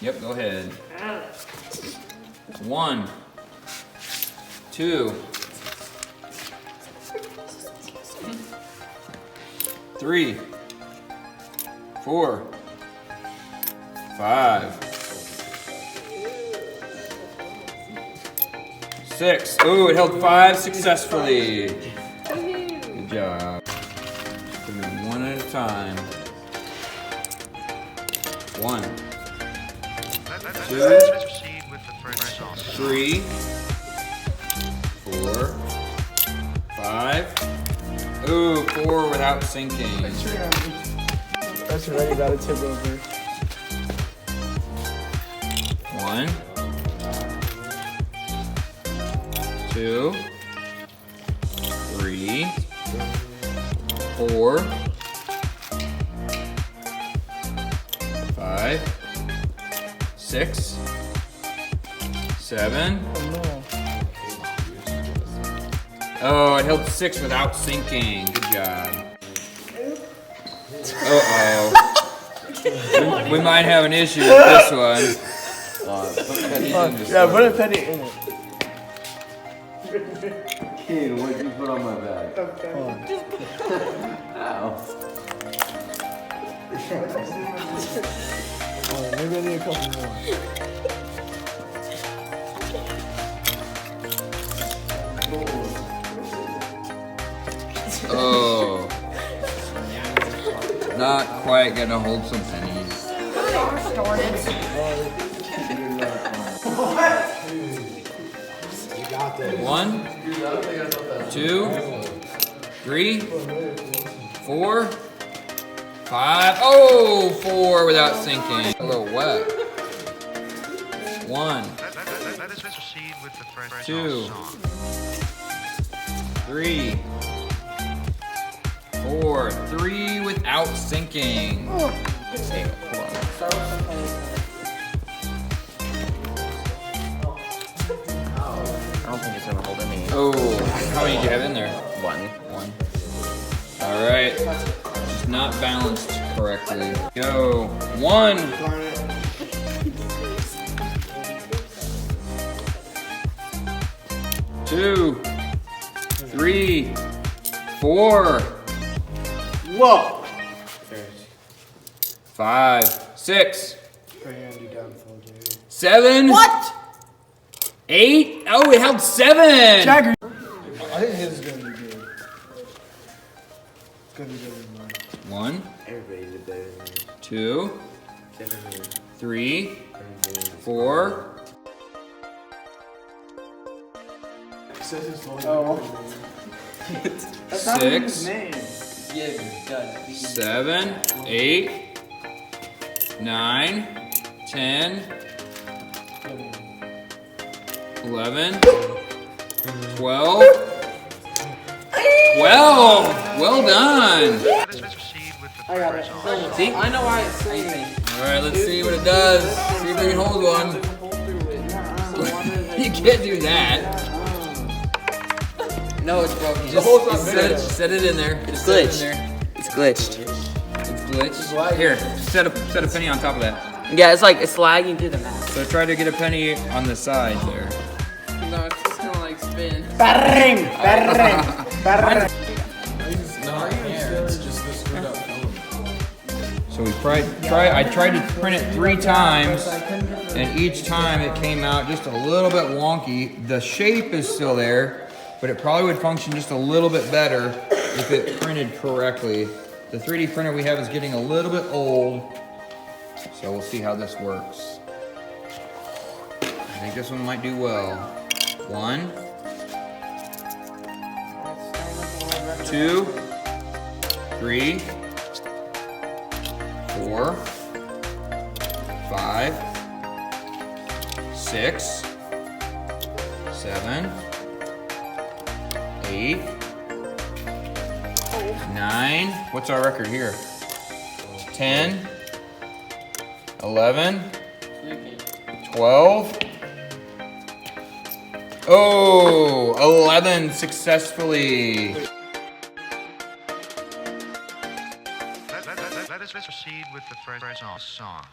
Yep, go ahead. 1, 2, 3, 4, 5, 6. Ooh, it held 5 successfully. Good job. Put them one at a time. 1, 2, 3, 4, 5. Ooh, 4 without sinking. That's already about to tip over. 1, 2, 3, 4, 5, 6, 7. Oh, it held 6 without sinking. Good job. Uh-oh. We might have an issue with this one. Yeah, put a penny in it. Kid, what'd you put on my back? Ow. Oh, maybe I need a couple more. Oh. Not quite gonna hold some pennies. You got this. 1, 2, 3, 4, 5. Oh, 4 without sinking. A little wet. 1, 2, 3, 4. 3 without sinking. Hey, hold on. I don't think it's gonna hold any. Oh, how many did you have in there? 1. 1. All right. Just not balanced correctly. Go. 1. 2, 3, 4. Whoa! 5, 6, Randy downfall, dude. 7. What? 8. Oh, it held 7. Jagger. I think his is gonna be good. It's gonna be better than mine. 1, Everybody did better than me. 2, Except for me. 3, Everybody. 4. Oh. 6, 7, 8, 9, 10, 11, 12. 12! Well done! I got it. See? I know why it's saying. Alright, let's see what it does. See if we can hold one. You can't do that. No, it's broken. Just set it in there. It's Set it glitched. in there. It's glitched. It's glitched. Here, set a penny on top of that. Yeah, it's like it's lagging through the map. So try to get a penny on the side there. No, it's just gonna like spin. Barring! Barring! Barring! So I tried to print it 3 times, and each time it came out just a little bit wonky. The shape is still there, but it probably would function just a little bit better if it printed correctly. The 3D printer we have is getting a little bit old, so we'll see how this works. I think this one might do well. 1, 2, 3, 4, 5, 6, 7, 8, 9. What's our record here? 10, 11, 12. Oh, 11 successfully. Let us proceed with the first song.